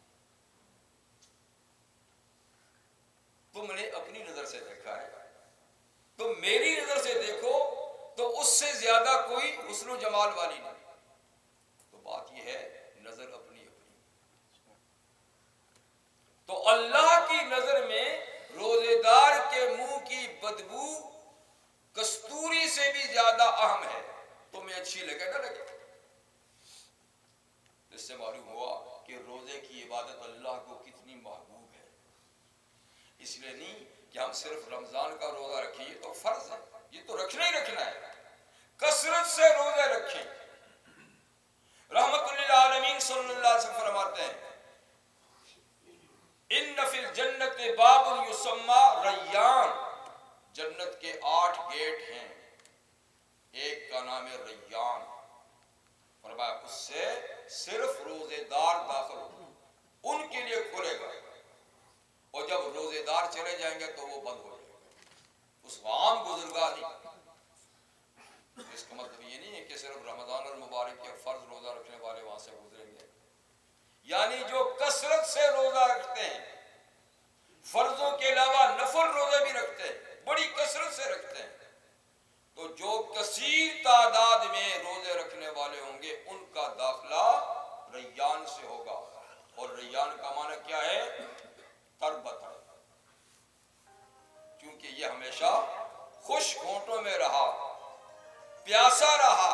تم نے اپنی نظر سے دیکھا ہے، تم میری نظر سے دیکھو تو اس سے زیادہ کوئی حسن و جمال والی نہیں. تو بات یہ ہے نظر اپنی اپنی. تو اللہ کی نظر میں روزے دار کے منہ کی بدبو کستوری سے بھی زیادہ اہم ہے. تمہیں اچھی لگے نہ لگے، اس سے معلوم ہوا کہ روزے کی عبادت اللہ کو کتنی محبوب ہے. اس لیے نہیں کہ ہم صرف رمضان کا روزہ رکھیں، یہ تو فرض ہے، یہ تو رکھنا ہی رکھنا ہے، کثرت سے روزے رکھیں. رحمت للعالمین صلی اللہ علیہ وسلم فرماتے ہیں ان فی الجنت باب یسمى ریان، جنت کے 8 گیٹ ہیں، ایک کا نام ہے ریان. فرمایا اس سے صرف روزے دار داخل ہو، ان کے لیے کھلے گا، اور جب روزے دار چلے جائیں گے تو وہ بند ہو جائے گا، اس عام گزرگاہ نہیں. اس کا مطلب یہ نہیں ہے کہ صرف رمضان المبارک کے فرض روزہ رکھنے والے وہاں سے گزریں گے، یعنی جو کثرت سے روزہ رکھتے ہیں، فرضوں کے علاوہ نفل روزے بھی رکھتے ہیں، بڑی کثرت سے رکھتے ہیں، تو جو کثیر تعداد میں روزے رکھنے والے ہوں گے ان کا داخلہ ریان سے ہوگا. اور ریان کا معنی کیا ہے؟ تربت، کیونکہ یہ ہمیشہ خوش ہونٹوں میں رہا، پیاسا رہا،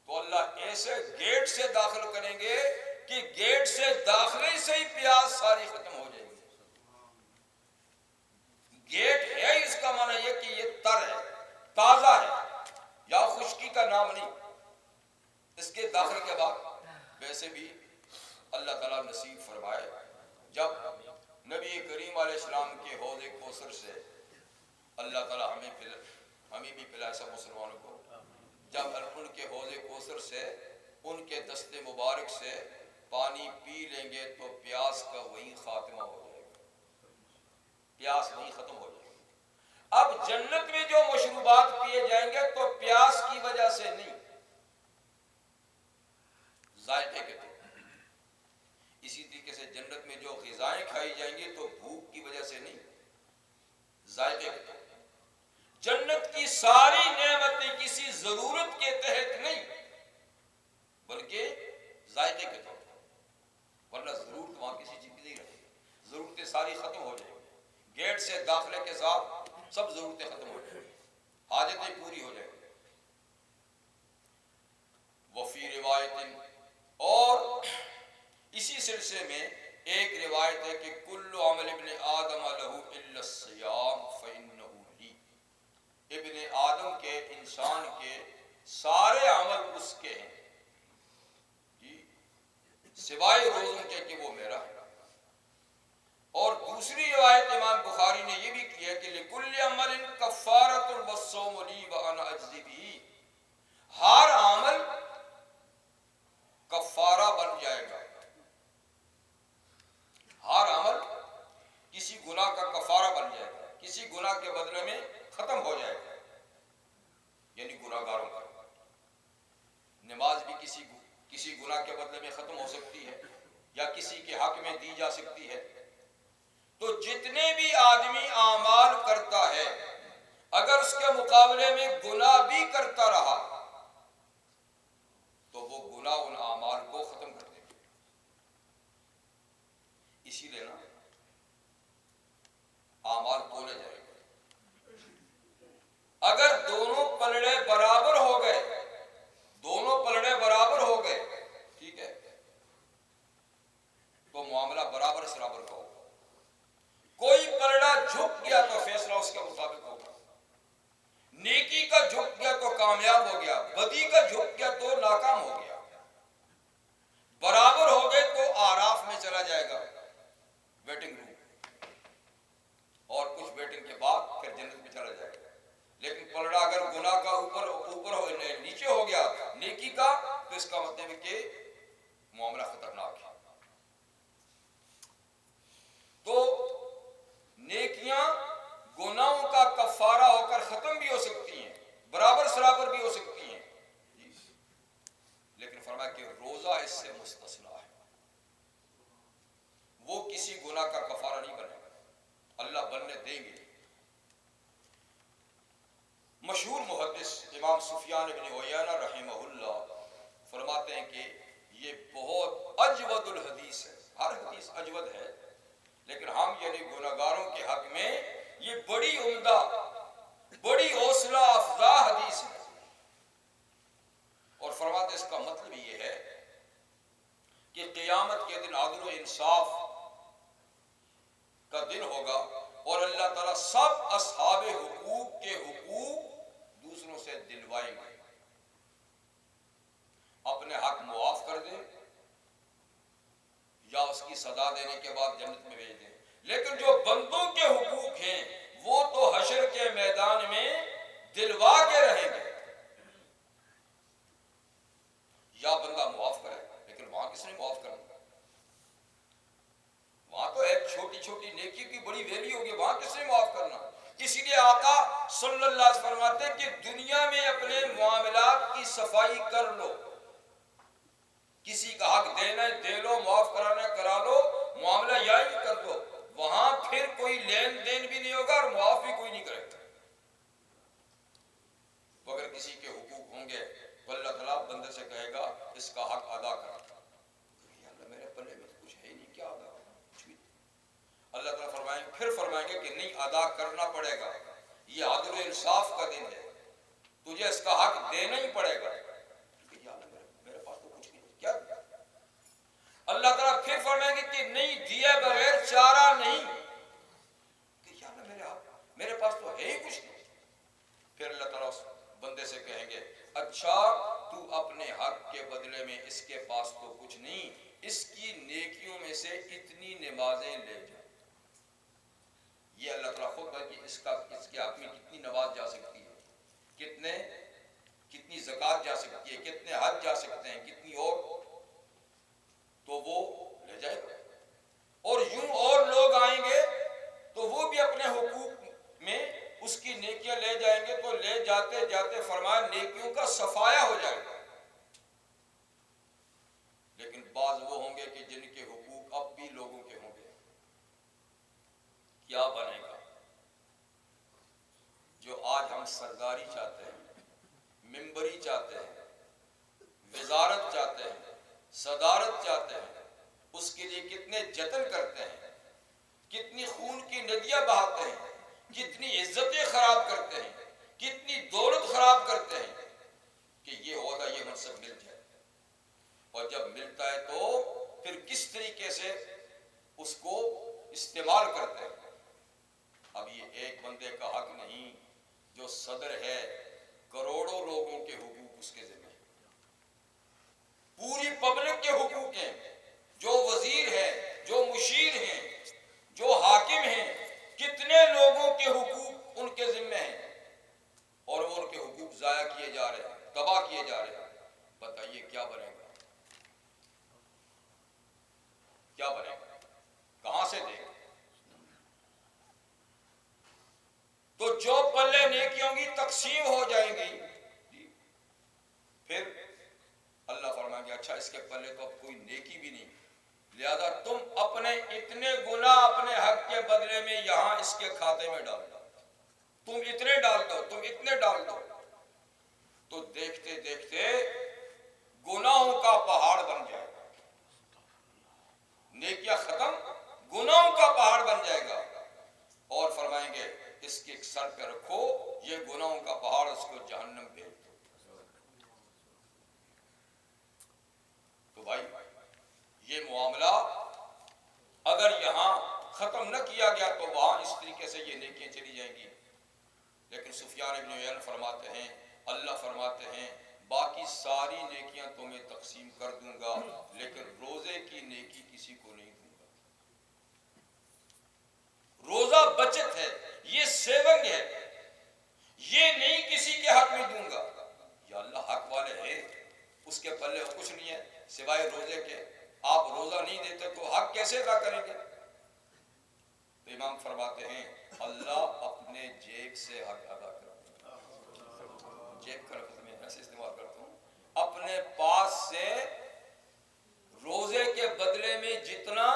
تو اللہ ایسے گیٹ سے داخل کریں گے کہ گیٹ سے داخلے سے ہی پیاس ساری ختم ہو جائے گی. گیٹ ہے اس کا معنی یہ کہ یہ تر ہے، تازہ ہے، یا خشکی کا نام نہیں. اس کے داخل کے بعد ویسے بھی اللہ تعالیٰ نصیب فرمائے، جب نبی کریم علیہ السلام کے حوض کوثر سے اللہ تعالیٰ ہمیں بھی پلائے سب مسلمانوں کو، جب ان کے حوض کوثر سے ان کے دست مبارک سے پانی پی لیں گے تو پیاس کا وہی خاتمہ ہو جائے گا، پیاس وہی ختم ہو جائے گی. اب جنت میں جو مشروبات پیے جائیں گے تو پیاس کی وجہ سے نہیں، ذائقے کے طور. اسی طریقے سے جنت میں جو غذائیں کھائی جائیں گی تو بھوک کی وجہ سے نہیں، ذائقے کے طور. جنت کی ساری نعمتیں کسی ضرورت کے تحت نہیں بلکہ ذائقے کے طور پر، ورنہ ضرورت وہاں کسی چیز کی نہیں رہے گی، ضرورتیں ساری ختم ہو جائیں گی. گیٹ سے داخلے کے ساتھ سب ضرورتیں ختم ہو جائیں گی، حاجتیں پوری ہو جائیں گی. وفی روایت، اور اسی سلسلے میں ایک روایت ہے کہ کل عمل ابن آدم لہ الا الصیام فانہ لی، ابن آدم کے، انسان کے سارے عمل اس کے ہیں جی، سوائے روزوں کے کہ وہ میرا ہے. اور دوسری روایت امام بخاری نے یہ بھی کی ہے کہ لکل عمل کفارۃ والصوم لی وانا اجزی بہ، ہر عمل کفارہ بن جائے گا، ہر عمل کسی گناہ کا کفارہ بن جائے گا، کسی گناہ کے بدلے میں ختم ہو جائے گا. یعنی گناہ گاروں کا نماز بھی کسی گناہ کے بدلے میں ختم ہو سکتی ہے یا کسی کے حق میں دی جا سکتی ہے. تو جتنے بھی آدمی اعمال کرتا ہے اگر اس کے مقابلے میں گناہ بھی کرتا رہا تو وہ گناہ ان اعمال کو ختم کر دے گا. اسی لیے نا بدی کا جھک گیا تو ناکام ہو گیا، برابر ہو گئے تو آراف میں چلا جائے گا، ویٹنگ روم، اور کچھ ویٹنگ کے بعد پھر جنت میں چلا جائے گا۔ لیکن پلڑا اگر گناہ کا اوپر ہو نیچے ہو گیا نیکی کا، تو اس کا مطلب ہے کہ معاملہ خطرناک ہے۔ تو نیکیاں گناہوں کا کفارہ ہو کر ختم بھی ہو سکتی ہیں، برابر سرابر بھی ہو سکتی ہیں، لیکن فرمایا کہ روزہ اس سے مستثنا ہے، وہ کسی گناہ کا کفارہ نہیں بنے گا، اللہ بننے دیں گے۔ مشہور محدث امام سفیان بن عیینہ رحمہ اللہ فرماتے ہیں کہ یہ بہت اجود الحدیث ہے، ہر حدیث اجود ہے، لیکن ہم یعنی گناہگاروں کے حق میں یہ بڑی عمدہ، بڑی حوصلہ افزا حدیث ہے۔ اور فرماتے اس کا مطلب یہ ہے کہ قیامت کے دن عدل و انصاف کا دن ہوگا، اور اللہ تعالیٰ سب اصحاب حقوق کے حقوق دوسروں سے دلوائیں گے، اپنے حق معاف کر دیں یا اس کی سزا دینے کے بعد جنت میں بھیج دیں، لیکن جو بندوں کے حقوق ہیں وہ تو حشر کے میدان میں دلوا کے رہیں گے۔ یا بندہ معاف کرے، لیکن وہاں کس نے معاف کرنا؟ وہاں تو ایک چھوٹی چھوٹی نیکی کی بڑی ویلیو ہوگی، وہاں کس نے معاف کرنا؟ اسی لیے آقا صلی اللہ علیہ وسلم فرماتے ہیں کہ دنیا میں اپنے معاملات کی صفائی کر لو، کسی کا حق دینا ہے دے لو، معاف کرانا ہے کرا لو، معاملہ یہی کر دو، وہاں پھر کوئی لین دین بھی نہیں ہوگا اور معاف بھی کوئی نہیں کرے گا۔ اگر کسی کے حقوق ہوں گے تو اللہ تعالیٰ بندے سے کہے گا اس کا حق ادا کر، اللہ میرے پلے میں تو کچھ ہے ہی نہیں، کیا ادا کرنا؟ کچھ بھی۔ اللہ تعالیٰ پھر فرمائیں گے کہ نہیں، ادا کرنا پڑے گا، یہ عدل و انصاف کا دن ہے، تجھے اس کا حق دینا ہی پڑے گا، میرے پاس تو کچھ نہیں، کیا دیا؟ اللہ تعالیٰ پھر فرمائیں گے کہ نہیں، دیے بغیر چارہ نہیں، کہ یا اللہ میرے پاس تو ہے ہی کچھ نہیں۔ پھر اللہ تعالیٰ اس بندے سے کہیں گے اچھا تو اپنے حق کے بدلے میں اس کے پاس تو کچھ نہیں، اس کی نیکیوں میں سے اتنی نمازیں لے جا۔ یہ اللہ تعالیٰ خود ہے کہ اس کے حق میں کتنی نماز جا سکتی ہے، کتنی زکوٰۃ جا سکتی ہے، کتنے حج جا سکتے ہیں، کتنی اور، تو وہ لے جائے گا۔ اور یوں اور لوگ آئیں گے تو وہ بھی اپنے حقوق میں اس کی نیکیاں لے جائیں گے، تو لے جاتے جاتے فرمایا نیکیوں کا صفایا ہو جائے گا۔ لیکن بعض وہ ہوں گے کہ جن کے حقوق اب بھی لوگوں کے ہوں گے، کیا بنے گا؟ جو آج ہم سرداری چاہتے ہیں، ممبری چاہتے ہیں، وزارت چاہتے ہیں، صدارت چاہتے ہیں، اس کے لیے کتنے جتن کرتے ہیں، کتنی خون کی ندیاں بہاتے ہیں، کتنی عزتیں خراب کرتے ہیں، کتنی دولت خراب کرتے ہیں کہ یہ عہدہ، یہ منصب مل جائے، اور جب ملتا ہے تو پھر کس طریقے سے اس کو استعمال کرتے ہیں۔ اب یہ ایک بندے کا حق نہیں، جو صدر ہے کروڑوں لوگوں کے حقوق اس کے ذمہ ہیں، پوری پبلک کے حقوق ہیں، جو وزیر ہے، جو مشیر ہیں، جو حاکم ہیں، کتنے لوگوں کے حقوق ان کے ذمہ ہیں، اور وہ ان کے حقوق ضائع کیے جا رہے ہیں، تباہ کیے جا رہے ہیں۔ بتائیے کیا بنے گا؟ کیا بنے گا؟ کہاں سے دے گا؟ تو جو پلے نیکیوں کی تقسیم ہو جائیں گی، پھر اللہ فرمائیں گے اچھا اس کے پلے تو اب کوئی نیکی بھی نہیں، لہذا تم اپنے اتنے گناہ اپنے حق کے بدلے میں یہاں اس کے کھاتے میں ڈال دو، تم اتنے ڈال دو، تم اتنے ڈال دو، تو دیکھتے دیکھتے گناہوں کا پہاڑ بن جائے گا، نیکیاں ختم، گناہوں کا پہاڑ بن جائے گا، اور فرمائیں گے اس کے سر پہ رکھو یہ گناہوں کا پہاڑ، اس کو جہنم بھیج دو۔ تو بھائی یہ معاملہ اگر یہاں ختم نہ کیا گیا تو وہاں اس طریقے سے یہ نیکیاں چلی جائیں گی۔ لیکن سفیان ابن عیینہ فرماتے ہیں، اللہ فرماتے ہیں باقی ساری نیکیاں تمہیں تقسیم کر دوں گا، لیکن روزے کی نیکی کسی کو نہیں دوں گا۔ روزہ بچت ہے، یہ سیونگ ہے، یہ نہیں کسی کے حق میں دوں گا۔ یا اللہ حق والے ہیں، اس کے پلے کچھ نہیں ہے سوائے روزے کے، آپ روزہ نہیں دیتے تو حق کیسے ادا کریں گے؟ تو امام فرماتے ہیں اللہ اپنے جیب سے حق ادا کرتے ہیں۔ جیب کا لفظ میں ایسے استعمال کرتا ہوں، اپنے پاس سے روزے کے بدلے میں جتنا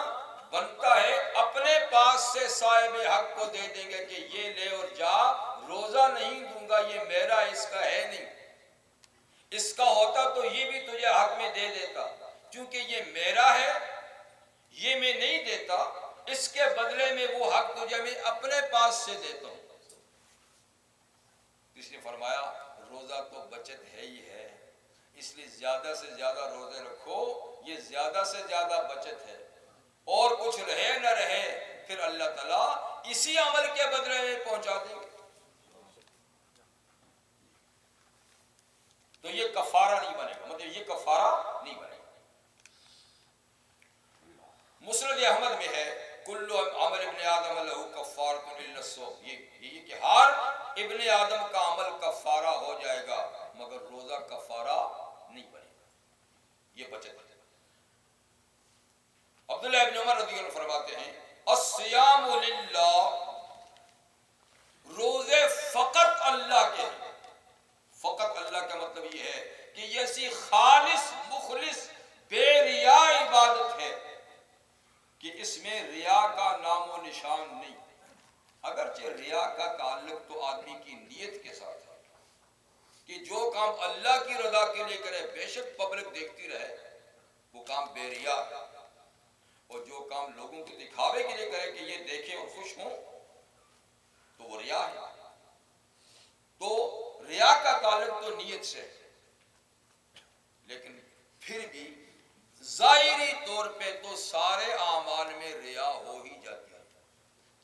بنتا ہے اپنے پاس سے صاحب حق کو دے دیں گے کہ یہ لے اور جا، روزہ نہیں دوں گا، یہ میرا، اس کا ہے نہیں۔ اس کا ہوتا تو یہ بھی تجھے حق میں دے دیتا، چونکہ یہ میرا ہے، یہ میں نہیں دیتا، اس کے بدلے میں وہ حق تجھے میں اپنے پاس سے دیتا ہوں۔ اس نے فرمایا روزہ تو بچت ہے ہی ہے، اس لیے زیادہ سے زیادہ روزے رکھو، یہ زیادہ سے زیادہ بچت ہے، اور کچھ رہے نہ رہے پھر اللہ تعالیٰ اسی عمل کے بدلے میں پہنچا دیں گے۔ تو یہ کفارہ نہیں بنے گا، مطلب یہ کفارہ نہیں بنے گا۔ مسند احمد میں ہے کل عمل ابن آدم لہ کفارۃ الا الصوم، یہ کہ ہر ابن آدم کا عمل کفارہ ہو جائے گا مگر روزہ کفارہ نہیں بنے گا، یہ بچت ہے۔ عبداللہ ابن عمر رضی اللہ عنہ فرماتے ہیں الصیام للہ، روزے فقط اللہ کے ہیں۔ فقط اللہ کا مطلب یہ ہے کہ یہ ایسی خالص مخلص بے ریا عبادت ہے کہ اس میں ریا کا نام و نشان نہیں، اگرچہ ریا کا تعلق تو آدمی کی نیت کے ساتھ ہے کہ جو کام اللہ کی رضا کے لیے کرے، بے شک پبلک دیکھتی رہے، وہ کام بے ریا ہے، اور جو کام لوگوں کے دکھاوے کے لیے کرے کہ یہ دیکھیں اور خوش ہوں تو وہ ریا ہے۔ تو ریا کا تعلق تو نیت سے، لیکن پھر بھی ظاہری طور پہ تو سارے اعمال میں ریا ہو ہی جاتی ہے۔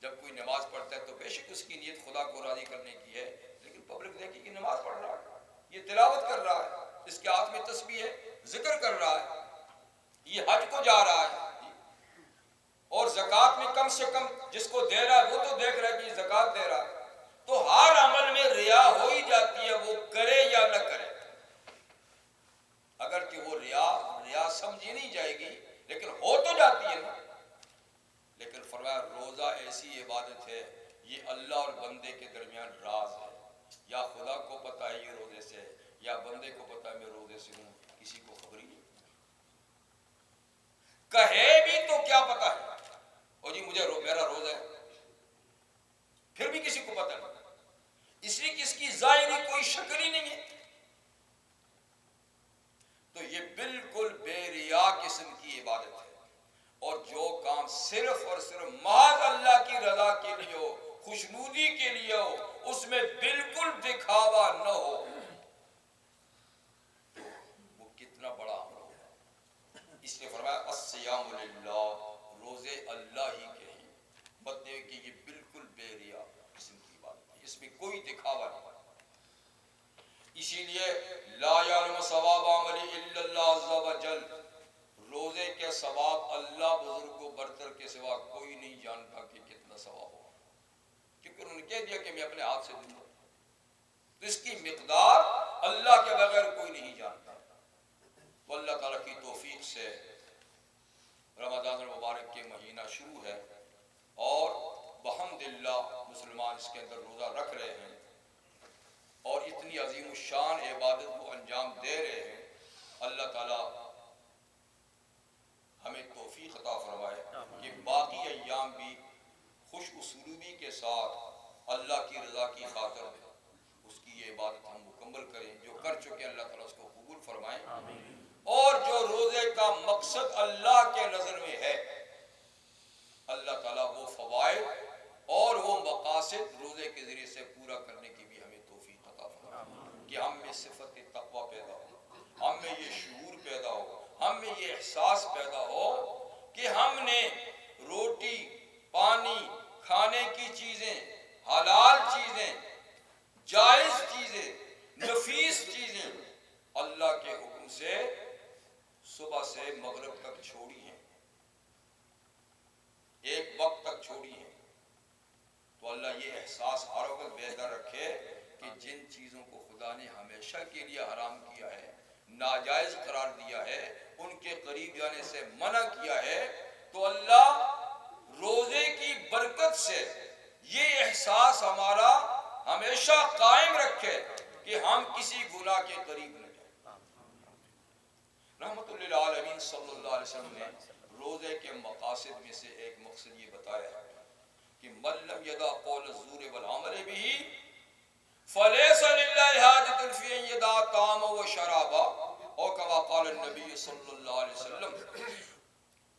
جب کوئی نماز پڑھتا ہے تو بے شک اس کی نیت خدا کو راضی کرنے کی ہے، لیکن پبلک دیکھے کہ نماز پڑھ رہا ہے، یہ تلاوت کر رہا ہے، اس کے ہاتھ میں تسبیح ہے، ذکر کر رہا ہے، یہ حج کو جا رہا ہے، اور زکوٰۃ میں کم سے کم جس کو دے رہا ہے وہ تو دیکھ رہا ہے کہ یہ زکوٰۃ دے رہا ہے۔ تو ہر عمل میں ریا ہو ہی جاتی ہے، وہ کرے یا نہ کرے، اگرچہ وہ ریا سمجھی نہیں جائے گی لیکن ہو تو جاتی ہے نا۔ لیکن فرمایا روزہ ایسی عبادت ہے، یہ اللہ اور بندے کے درمیان راز ہے، یا خدا کو پتا ہے یہ روزے سے، یا بندے کو پتا ہے میں روزے سے ہوں، کسی کو خبر ہی نہیں۔ کہے بھی تو کیا پتا ہے، اور جی مجھے میرا روزہ ہے، پھر بھی کسی کو پتا نہیں، اس لیے کہ اس کی ظاہری کوئی شکل ہی نہیں ہے۔ تو یہ بالکل بے ریا قسم کی عبادت ہے، اور جو کام صرف اور صرف محض اللہ کی رضا کے لیے ہو، خوشنودی کے لیے ہو، اس میں بالکل دکھاوا نہ ہو، وہ کتنا بڑا عمل ہوگا۔ اس نے فرمایا الصیام للہ، روزے اللہ ہی کے ہیں، مطلب کہ یہ بالکل بے ریا قسم کی عبادت ہے، اس میں کوئی دکھاوا نہیں۔ اسی لیے لا یعلم ثواب عمل الا اللہ عز وجل، روزے کے ثواب اللہ بزرگ و برتر کے سوا کوئی نہیں جانتا کہ کتنا ثواب ہوگا، کیونکہ انہوں نے کہہ دیا کہ میں اپنے ہاتھ سے دوں گا، تو اس کی مقدار اللہ کے بغیر کوئی نہیں جانتا۔ تو اللہ تعالیٰ کی توفیق سے رمضان المبارک کے مہینہ شروع ہے، اور بحمدللہ مسلمان اس کے اندر روزہ رکھ رہے ہیں، اور اتنی عظیم الشان عبادت کو انجام دے رہے ہیں۔ اللہ تعالیٰ ہمیں توفیق عطا فرمائے کہ باقی ایام بھی خوش اسلوبی کے ساتھ اللہ کی رضا کی خاطر اس کی یہ عبادت ہم مکمل کریں، جو کر چکے ہیں اللہ تعالیٰ اس کو قبول فرمائیں، اور جو روزے کا مقصد اللہ کے نظر میں ہے اللہ تعالیٰ وہ فوائد اور وہ مقاصد روزے کے ذریعے سے پورا کرنے کی بھی ہمیں توفیق عطا فرمائے، کہ ہم میں صفت تقویٰ پیدا ہو، ہم میں یہ شعور پیدا ہو، ہم میں یہ احساس پیدا ہو کہ ہم نے روٹی پانی کھانے کی چیزیں، حلال چیزیں، جائز چیزیں، نفیس چیزیں اللہ کے حکم سے صبح سے مغرب تک چھوڑی ہیں، ایک وقت تک چھوڑی ہیں، تو اللہ یہ احساس ہر وقت بیدار رکھے کہ جن چیزوں کو خدا نے ہمیشہ کے لیے حرام کیا ہے، ناجائز قرار دیا ہے، ان کے قریب جانے سے منع کیا ہے، تو اللہ روزے کی برکت سے یہ احساس ہمارا ہمیشہ قائم رکھے کہ ہم کسی گناہ کے قریب نہ جائیں۔ رحمت للعالمین صلی اللہ علیہ وسلم نے روزے کے مقاصد میں سے ایک مقصد یہ بتایا ہے کہ من لم یدع قول الزور والعمل به فلیس للہ حاجۃ فی ان یدع طعامہ و شرابہ، اور کما قال النبی صلی اللہ علیہ وسلم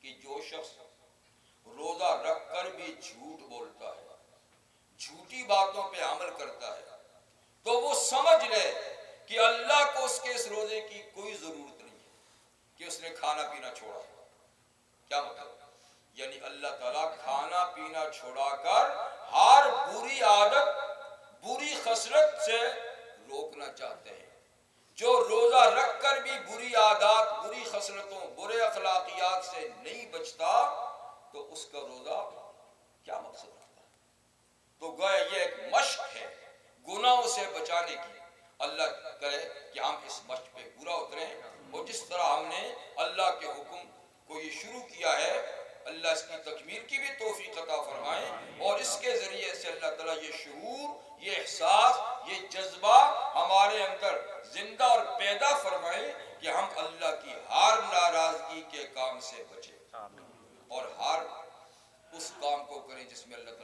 کہ جو شخص روزہ رکھ کر بھی جھوٹ بولتا ہے، جھوٹی باتوں پہ عمل کرتا ہے، تو وہ سمجھ لے کہ اللہ کو اس کے اس روزے کی کوئی ضرورت نہیں ہے کہ اس نے کھانا پینا چھوڑا۔ کیا مطلب؟ یعنی اللہ تعالیٰ کھانا پینا چھوڑا کر ہر بری عادت، بری خصلت سے روکنا چاہتے ہیں۔ جو روزہ رکھ کر بھی بری عادات، بری خصلتوں، برے اخلاقیات سے نہیں بچتا تو اس کا روزہ کیا مقصد رکھتا ہے؟ تو گویا یہ ایک مشق ہے گناہوں سے بچانے کی۔ اللہ کرے کہ ہم اس مشق پہ پورا اتریں، اور جس طرح ہم نے اللہ کے حکم کو یہ شروع کیا ہے، اللہ اس کی تکمیل کی بھی توفیق عطا فرمائیں، اور اس کے ذریعے سے اللہ تعالیٰ یہ شعور، یہ احساس، یہ جذبہ ہمارے اندر زندہ اور پیدا فرمائیں کہ ہم اللہ کی ہر ناراضگی کے کام سے بچیں اور ہر اس کام کو کریں جس میں اللہ